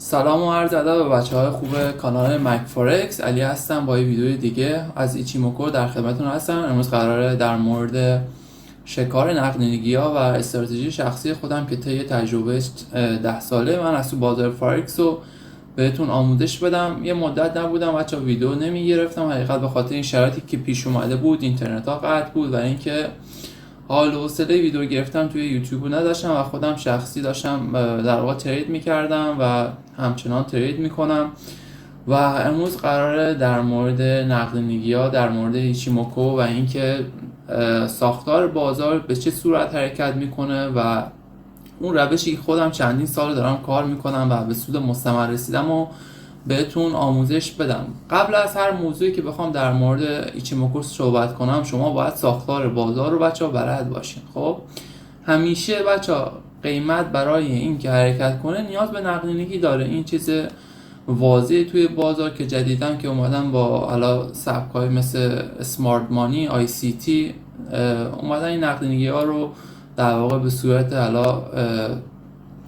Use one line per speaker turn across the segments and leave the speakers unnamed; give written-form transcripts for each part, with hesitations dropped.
سلام و عرض ادب به بچه‌های خوب کانال مک فارکس. علی هستم با یه ویدیو دیگه از ایچیموکو در خدمتتون هستم. امروز قراره در مورد شکار نقدینگی‌ها و استراتژی شخصی خودم که طی تجربه 10 ساله من از تو بازار فارکس رو بهتون آموزش بدم. یه مدت نبودم بچه‌ها ویدیو نمیگرفتم، حقیقت به خاطر این شرایطی که پیش اومده بود، اینترنت ها قطع بود و اینکه حال و حوصله ویدیو گرفتم توی یوتیوب نداشتم و خودم شخصی داشتم در واقع ترید میکردم و همچنان ترید میکنم و امروز قراره در مورد نقدینگی‌ها، در مورد ایچیموکو و اینکه ساختار بازار به چه صورت حرکت میکنه و اون روشی که خودم چندین سال دارم کار میکنم و به سود مستمر رسیدم و بهتون آموزش بدم. قبل از هر موضوعی که بخوام در مورد ایچیموکو صحبت کنم، شما باید ساختار بازار رو بچه‌ها بلد باشین. خب همیشه بچه‌ها قیمت برای این که حرکت کنه نیاز به نقدینگی داره. این چیز واضحه توی بازار که جدیداً که اومدن با حالا سبک‌های مثل اسمارت مانی، آی سی تی اومدن این نقدینگی ها رو در واقع به صورت حالا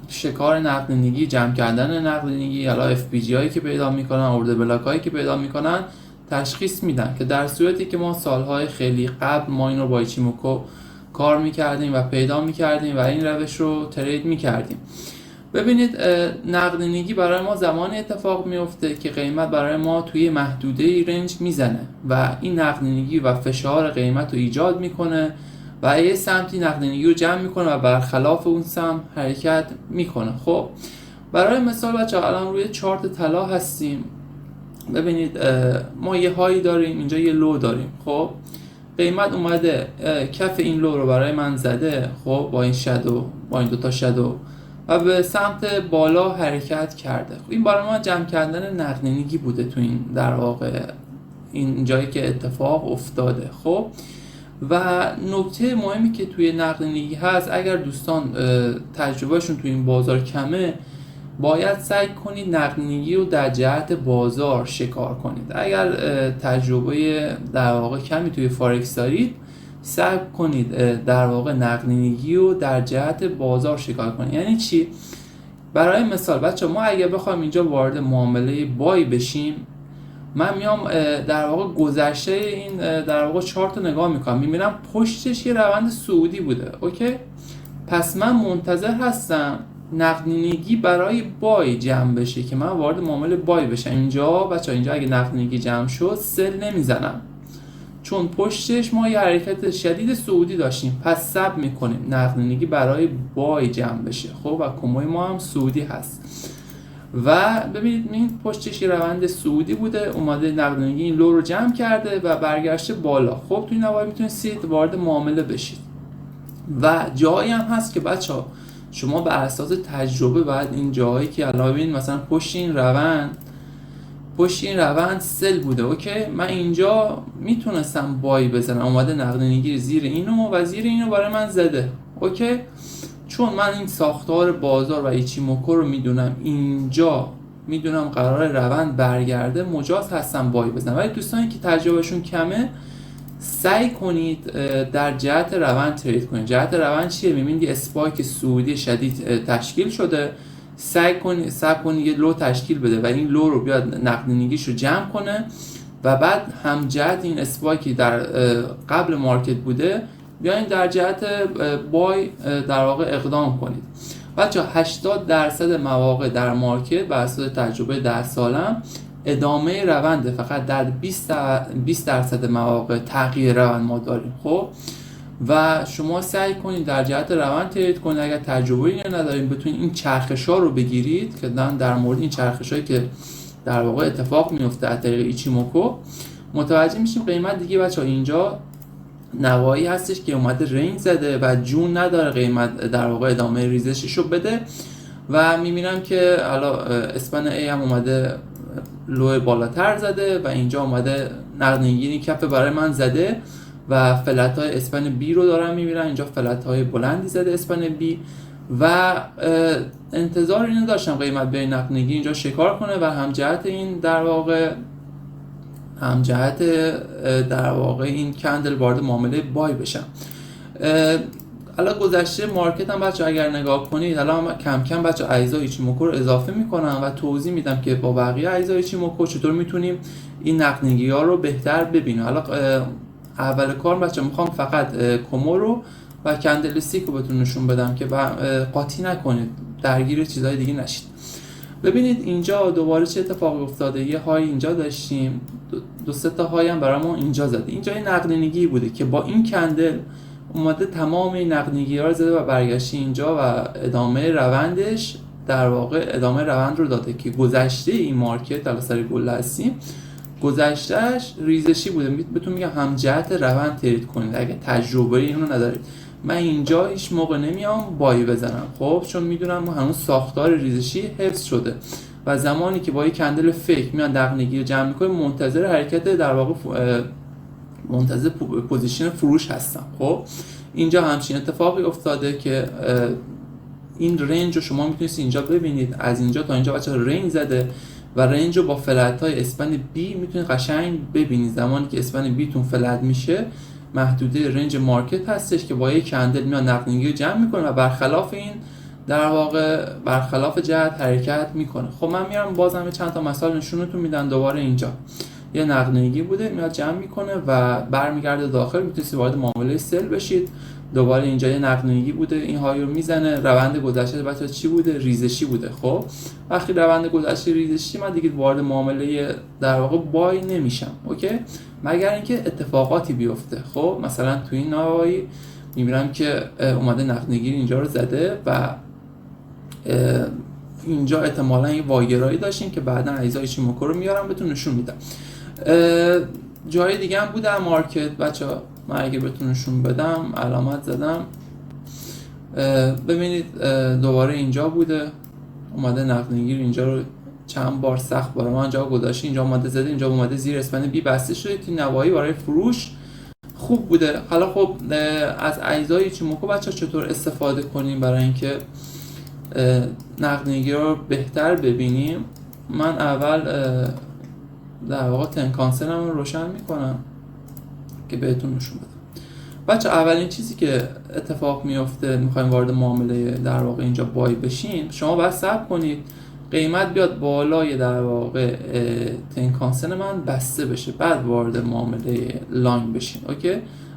شکار نقدینگی، جمع کردن نقدینگی، حالا اف پی جی هایی که پیدا میکنن، اورد بلاک هایی که پیدا میکنن تشخیص میدن، که در صورتی که ما سالهای خیلی قبل ما این رو با ایچیموکو کار میکردیم و پیدا میکردیم و این روش رو ترید میکردیم. ببینید نقدینگی برای ما زمانی اتفاق میفته که قیمت برای ما توی محدوده رنج میزنه و این نقدینگی و فشار قیمت رو ایجاد میکنه و یه سمتی نقدینگی رو جمع میکنه و برخلاف اون سمت حرکت میکنه. خب برای مثال بچه الان روی چارت طلا هستیم. ببینید ما یه هایی داریم، اینجا یه لو داریم. خب قیمت اومده کف این لو رو برای من زده، خب با این شادو، با این دوتا شادو، و به سمت بالا حرکت کرده. خب این برای ما جمع کردن نقدینگی بوده تو این در واقع این جایی که اتفاق افتاده. خب و نکته مهمی که توی نقدینگی هست، اگر دوستان تجربهشون توی این بازار کمه، باید سعی کنید نقدینگی رو در جهت بازار شکار کنید. اگر تجربه در واقع کمی توی فارکس دارید، سعی کنید در واقع نقدینگی رو در جهت بازار شکار کنید. یعنی چی؟ برای مثال بچه ما اگر بخوایم اینجا وارد معامله بای بشیم، من میام در واقع گذشته این در واقع چارت رو نگاه میکنم، میبینم پشتش یه روند صعودی بوده. اوکی؟ پس من منتظر هستم نقدینگی برای بای جمع بشه که من وارد معامله بای بشم. اینجا بچه‌ها اینجا اگه نقدینگی جمع شد سل نمیزنم، چون پشتش ما یه حرکت شدید صعودی داشتیم. پس صبر میکنیم نقدینگی برای بای جمع بشه. خب و کموی ما هم صعودی هست و ببینید این پشتش یه روند صعودی بوده، اومده نقدینگی این لو رو جمع کرده و برگشته بالا. خب توی این نوایی میتونید وارد معامله بشید و جایی هم هست که بچه‌ها شما بر اساس تجربه باید این جایی که الان ببینید مثلا پشت این روند سل بوده. اوکی، من اینجا میتونستم بای بزنم، اومده نقدینگی زیر اینو و زیر اینو برای من زده. اوکی، چون من این ساختار بازار و ایچیموکو رو میدونم، اینجا میدونم قرار روند برگرده، مجاز هستم بای بزنم. ولی دوستانی که تجربهشون کمه، سعی کنید در جهت روند ترید کنید. جهت روند چیه؟ میبینید اسپایک صعودی شدید تشکیل شده، سعی کنید یه لو تشکیل بده و این لو رو بیاد نقدینگیش رو جمع کنه و بعد هم جهت این اسپایکی در قبل مارکت بوده بیاین در جهت بای در واقع اقدام کنید. بچه‌ها 80% مواقع در مارکت بر اساس تجربه 10 سالم ادامه رونده، فقط در 20% مواقع تغییر روند ما داریم. خب و شما سعی کنید در جهت روند ترید کنید. اگر تجربه اینو ندارید بتونید این چرخش‌ها رو بگیرید که در مورد این چرخش‌هایی که در واقع اتفاق میفته از طریق ایچیموکو متوجه میشیم. قیمت دیگه بچه‌ها اینجا نوایی هستش که اومده رنج زده و جون نداره قیمت در واقع ادامه ریزشش رو بده و میبینم که حالا اسپن ای هم اومده لو بالاتر زده و اینجا اومده نقدینگی کف برای من زده و فلت های اسپن بی رو دارم میبینم. اینجا فلت های بلندی زده اسپن بی و انتظار اینو داشتم قیمت به نقدینگی اینجا شکار کنه و همجهت این در واقع این کندل وارد معامله بای بشم. حالا گذشته مارکت هم بچه اگر نگاه کنید، حالا من کم کم بچه اجزای ایچیموکو رو اضافه میکنم و توضیح میدم که با بقیه اجزای ایچیموکو چطور میتونیم این نقدینگی ها رو بهتر ببینیم. حالا اول کار بچه میخوام فقط کومو رو و کندل استیک رو بهتون نشون بدم که قاطی نکنید، درگیر چیزهای دیگه نشید. ببینید اینجا دوباره چه اتفاقی افتاده. یه های اینجا داشتیم، دو سه تا های هم برامون اینجا زده. اینجا یه نقدینگی بوده که با این کندل اومده تمام این نقدینگی ها رو زده و برگشته اینجا و ادامه روندش در واقع ادامه روند رو داده که گذشته این مارکت در سر گل هستیم، گذشتهش ریزشی بوده. بهتون میگم هم جهت روند ترید کنید اگه تجربه اینو ندارید. من اینجا هیچ موقع نمیام بای بزنم، خب چون میدونم هنوز ساختار ریزشی حفظ شده و زمانی که با یک کندل فیک میاد نقدینگی رو جمع میکنه منتظر حرکت در واقع منتظر پوزیشن فروش هستم. خب اینجا همچین اتفاقی افتاده که این رنج رو شما میتونید اینجا ببینید، از اینجا تا اینجا بچه‌ها رنج زده و رنج رو با فلت های اسپن بی میتونید قشنگ ببینید. زمانی که اسپن بی تون فلت میشه محدوده رنج مارکت هستش که با یک کندل میاد نقدینگی رو جمع میکنه و برخلاف این در واقع برخلاف جهت حرکت میکنه. خب من میارم بازم چند تا مثال نشونتون میدم. دوباره اینجا یه نقدینگی بوده میاد جمع میکنه و برمیگرده داخل، میتونید وارد معامله سل بشید. دوباره اینجا یه نقدینگی بوده این های رو میزنه. روند گذشته بچه‌ها چی بوده؟ ریزشی بوده. خب وقتی روند گذشته ریزشی من دیگه وارد معامله در واقع بای نمیشم، اوکی، مگر اینکه اتفاقاتی بیفته. خب مثلا تو این نهایی میبینم که اومده نقدینگی اینجا رو زده و اینجا احتمالاً یه واگرایی داشتیم که بعدا اجزای ایچیموکو رو میارم بهتون نشون میدم. جای دیگه هم بوده مارکت بچه‌ها، من اگه بهتون نشون بدم علامت زدم. ببینید دوباره اینجا بوده اومده نقدینگی اینجا رو چند بار سخت برای من جا گذاشته، اینجا اومده زده، اینجا اومده زیر اسپن بی بسته شده. توی نوایی برای فروش خوب بوده. حالا خب از اجزای ایچیموکو بچه‌ها چطور استفاده کنیم برای اینکه نقدینگی رو بهتر ببینیم؟ من اول در واقع تنکانسلم رو روشن میکنم که بهتون نشون بدم. بچه اولین چیزی که اتفاق میفته میخوایم وارد معامله در واقع اینجا بای بشین، شما باید صبر کنید قیمت بیاد بالای در واقع تنکانسل من بسته بشه، بعد وارد معامله لانگ بشین. اوکی،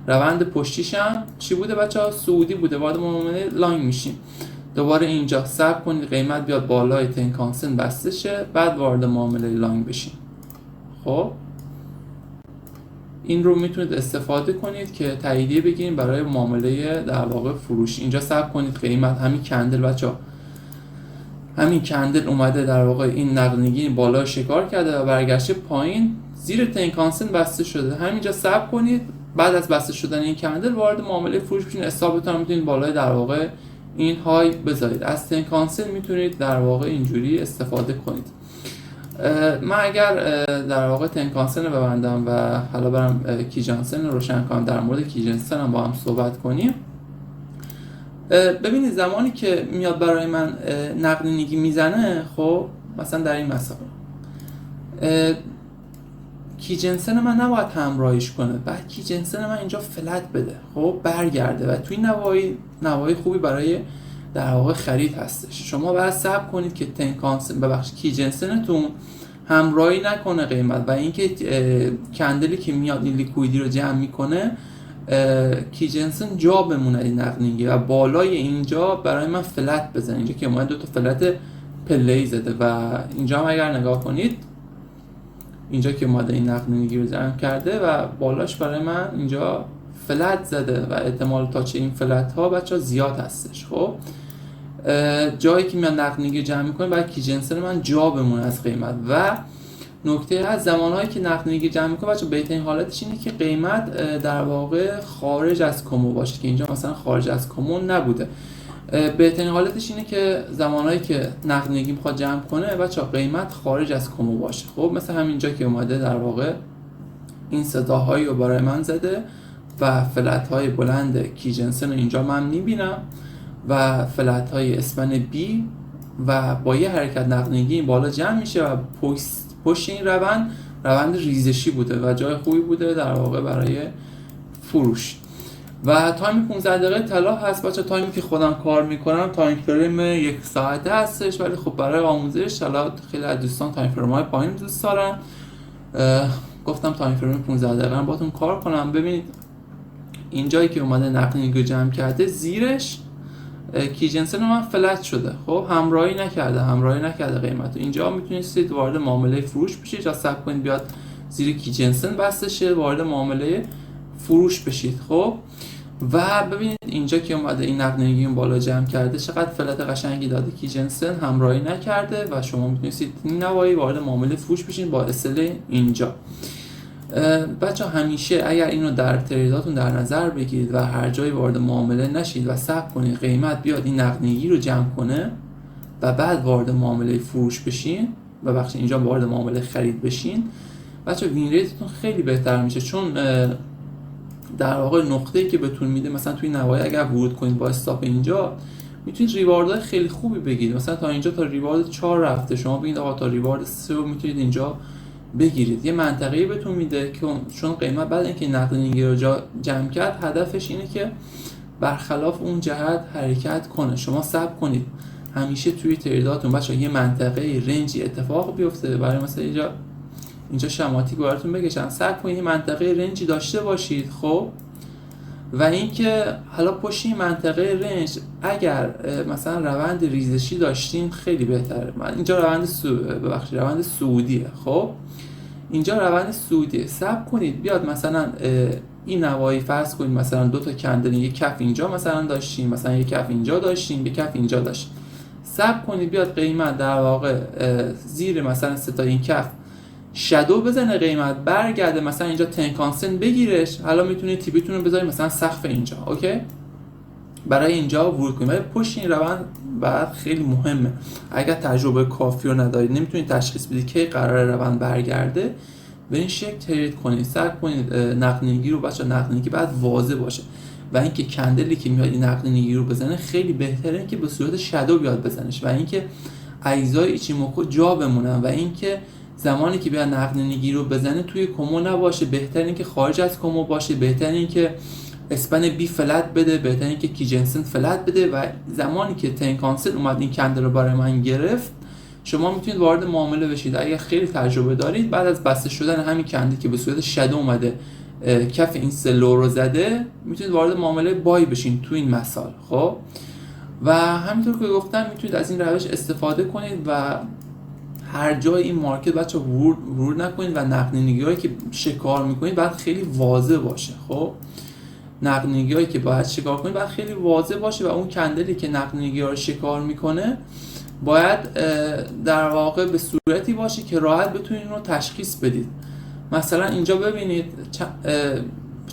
روند پشتیش هم چی بوده بچه‌ها؟ صعودی بوده، وارد معامله لانگ میشین. دوباره اینجا صبر کنید قیمت بیاد بالای تنکانسل بسته شه، بعد وارد معامله لانگ بشین. خب این رو میتونید استفاده کنید که تاییدیه بگیرید برای معامله در واقع فروش. اینجا صبر کنید قیمت همین کندل بچه‌ها، همین کندل اومده در واقع این نقدینگی بالا شکار کرده و برگشته پایین زیر تنکانسل بسته شده. همینجا صبر کنید بعد از بسته شدن این کندل وارد معامله فروش بشین. استاپتون هم میتونید بالای در واقع این های بذارید. از تنکانسل میتونید در واقع اینجوری استفاده کنید. من اگر در واقع تنکانسل رو ببندم و حالا برم کیجانسن رو روشن کنم، در مورد کیجانسن هم با هم صحبت کنیم. ببینید زمانی که میاد برای من نقدینگی میزنه، خب مثلا در این مثال کیجنسن من نباید همراهیش کنه، بعد کیجنسن من اینجا فلت بده، خب برگرده و توی نوایی خوبی برای در واقع خرید هستش. شما باید صبر کنید که تنکانسن کیجنسنتون همراهی نکنه قیمت و اینکه کندلی که میاد این لیکویدی رو جمع میکنه کیجنسن جا بمونه این نقدینگی و بالای اینجا برای من فلت بزنه. اینجا که اومد دو تا فلت پله‌ای زده و اینجا هم اگر نگاه کنید اینجا که اومده این نقدینگی رو جمع کرده و بالاش برای من اینجا فلت زده و احتمال تاچ این فلت ها بچه زیاد هستش. خب جایی که میاد نقدینگی جمع میکنه باید کیجنسن من جا بمونه از قیمت و نکته از زمانهایی که نقدینگی جمع میکنه بچه بهترین حالتش اینه که قیمت در واقع خارج از کمو باشه که اینجا مثلا خارج از کمو نبوده. بهترین حالتش اینه که زمانهایی که نقدینگی میخواد جمع کنه بچه قیمت خارج از کمو باشه. خب مثلا همینجا که اومده در واقع این صداهایی رو برای من زده و فلت های بلند کیجنسن رو اینجا من میبینم و فلت های اسپن بی و با یه حرکت نقدینگی این بالا جمع میشه و پشت این روند ریزشی بوده و جای خوبی بوده در واقع برای فروش. و تایم 15 دقیقه طلا هست بچه. تایمی که خودم کار میکنم تایم فریم 1 ساعته هستش، ولی خب برای آموزش حالا خیلی از دوستان تایم فریم های پایین دوست دارن. گفتم تایم فریم 15 دقیقه باتون کار کنم. ببینید اینجایی که اومده نقل نیگو جمع کرده، زیرش کی جنسن من فلت شده، خب همراهی نکرده قیمت. اینجا میتونید وارد معامله فروش بشید یا صبر کنید بیاد زیر کی جنسن بسته شه، وارد معامله فروش بشید. خب و ببینید اینجا که اومده این نقدینگی اون بالا جمع کرده، چقدر فلت قشنگی داده. کی جنسن همراهی نکرده و شما میتونید این نوایی وارد معامله فروش بشین با اصل اینجا. بچه همیشه اگر اینو در تریداتون در نظر بگیرید و هر جایی وارد معامله نشید و صبر کنید قیمت بیاد این نقدینگی رو جمع کنه و بعد وارد معامله فروش بشین و بخش اینجا وارد معامله خرید بشین، بچه وین ریتتون خیلی بهتر میشه. چون در واقع نقطه‌ای که بهتون میده، مثلا توی نوایی اگر ورود کنید با استاپ اینجا، میتونید ریواردهای خیلی خوبی بگیرید. مثلا تا اینجا تا ریوارد 4 رفته، شما ببینید آقا تا ریوارد 3 رو میتونید اینجا بگیرید. یه منطقه‌ای بهتون میده که چون قیمت بعد اینکه نقدینگی رو جمع کرد، هدفش اینه که برخلاف اون جهت حرکت کنه. شما صبر کنید. همیشه توی تریداتون بچه‌ها یه منطقه رنجی اتفاق بیفته. برای مثلا اینجا شماتیک براتون بکشم، صبر کنید یه منطقه رنجی داشته باشید. خب و اینکه حالا پشت این منطقه رنج اگر مثلا روند ریزشی داشتین خیلی بهتره. من اینجا روند صعودیه. خب اینجا روند صعودیه. صبر کنید بیاد مثلا این نوایی فرض کنید مثلا 2 تا کندل، یک کف اینجا مثلا داشتیم، مثلا یک کف اینجا داشتیم، یک کف اینجا داشتیم. صبر کنید بیاد قیمت در واقع زیر مثلا 3 تا این کف شادو بزنه، قیمت برگرده مثلا اینجا تنکانسن بگیرش. حالا میتونید تیپیتون رو بذارید مثلا سقف اینجا، اوکی، برای اینجا ورود کنید. ولی پشت این روند بعد خیلی مهمه. اگر تجربه کافی رو ندارید، نمیتونید تشخیص بدید کی قرار روند برگرده، به این شکل ترید کنید. صبر کنید نقدینگی رو بچا، نقدینگی بعد واضح باشه و اینکه کندلی که میاد این نقدینگی رو بزنه خیلی بهتره که به صورت شادو بیاد بزنش و اینکه اجزای ایچیموکو جا بمونن و اینکه زمانی که بیاد نقدینگی رو بزنه توی کومو نباشه. بهتره که خارج از کومو باشه، بهتره که اسپن بی فلت بده، بهتره که کی جنسن فلت بده. و زمانی که تنکانسن اومد این کندل رو برای من گرفت، شما میتونید وارد معامله بشید. اگر خیلی تجربه دارید، بعد از بسته شدن همین کندی که به صورت شادو اومده کف این سلو رو زده، میتونید وارد معامله بای بشین تو این مثال. خب و همینطور که گفتم میتونید از این روش استفاده کنید و هر جای این مارکت بچه ورود نکنید و نقدینگی هایی که شکار میکنید باید خیلی واضح باشه. خب نقدینگی هایی که باید شکار کنید باید خیلی واضح باشه و اون کندلی که نقدینگی ها رو شکار میکنه باید در واقع به صورتی باشه که راحت بتونید اون رو تشخیص بدید. مثلا اینجا ببینید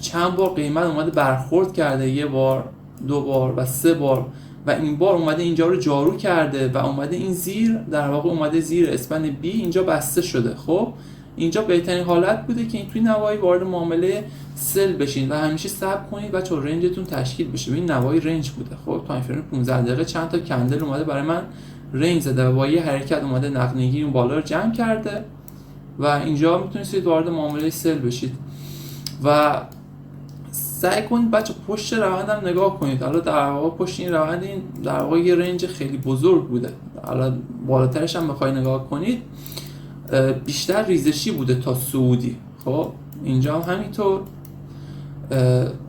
چند بار قیمت اومده برخورد کرده، 1 بار، 2 بار و 3 بار، و این بار اومده اینجا رو جارو کرده و اومده این زیر در واقع اومده زیر اسپن بی اینجا بسته شده. خب اینجا بهترین حالت بوده که این توی نوایی وارد معامله سل بشین و همیشه صبر کنید بچه‌ها رنجتون تشکیل بشه. این نوایی رنج بوده. خب تایم فریم 15 دقیقه چند تا کندل اومده برای من رنج زده و با یه حرکت اومده نقدینگی اون بالا رو جمع کرده و اینجا میتونید وارد معامله سل بشید. و سعی کنید بچه پشت روند هم نگاه کنید. حالا در واقع پشت این روند این در واقع یه رنج خیلی بزرگ بوده. حالا بالاترش هم بخوای نگاه کنید بیشتر ریزشی بوده تا صعودی. خب اینجا هم همینطور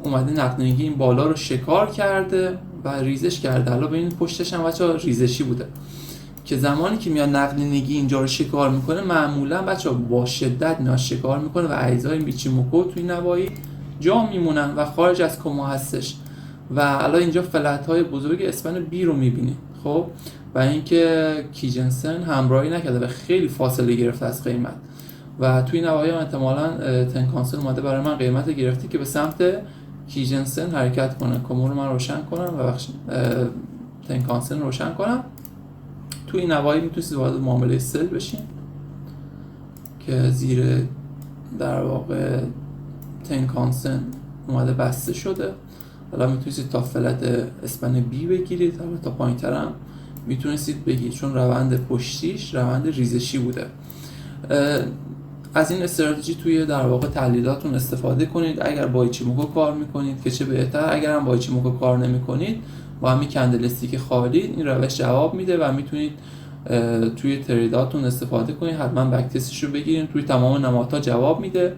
اومده نقدینگی این بالا رو شکار کرده و ریزش کرده. حالا ببینید پشتش هم بچه ریزشی بوده که زمانی که میاد نقدینگی اینجا رو شکار میکنه معمولا بچه با شدت اینا شکار میکنه و اجزای میچیموکو توی نوایی جا میمونن و خارج از کومو هستش. و الان اینجا فلت های بزرگ اسپن بی رو میبینید. خب و اینکه کی جنسن همراهی نکرده و خیلی فاصله گرفته از قیمت و توی نوایی هم احتمالاً تنکانسن اومده برای من قیمت گرفته که به سمت کی جنسن حرکت کنه. کومو رو من روشن کنم و تنکانسن روشن کنم. توی این نوایی میتونید وارد معامله سل بشین که زیر در واقع تنکانسن اومده بسته شده. حالا میتونید تا فلت اسپن بی بگیرید، حالا تا پایین تر هم میتونید بگیرید چون روند پشتیش روند ریزشی بوده. از این استراتژی توی در واقع تحلیلاتون استفاده کنید. اگر با ایچیموکو کار میکنید که چه بهتر، اگر هم با ایچیموکو کار نمیکنید با همین کندل استیک خالی این روش جواب میده و میتونید توی تریداتون استفاده کنید. حتما بک تستش رو بگیرید، توی تمام نمادها جواب میده.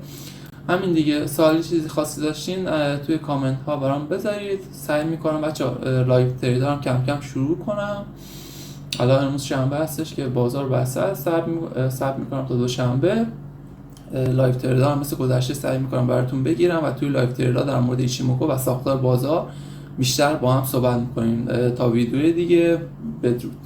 همین دیگه. سوالی چیزی خاصی داشتین توی کامنت ها برام بذارید. سعی میکنم بچه‌ها لایو ترید هم کم کم شروع کنم. حالا امروز شنبه هستش که بازار بسته است، صبر میکنم تا دوشنبه لایو ترید هم مثل گذشته سعی میکنم براتون بگیرم و توی لایو ترید در مورد ایچیموکو و ساختار بازار بیشتر با هم صحبت میکنیم. تا ویدیو دیگه، بدرود.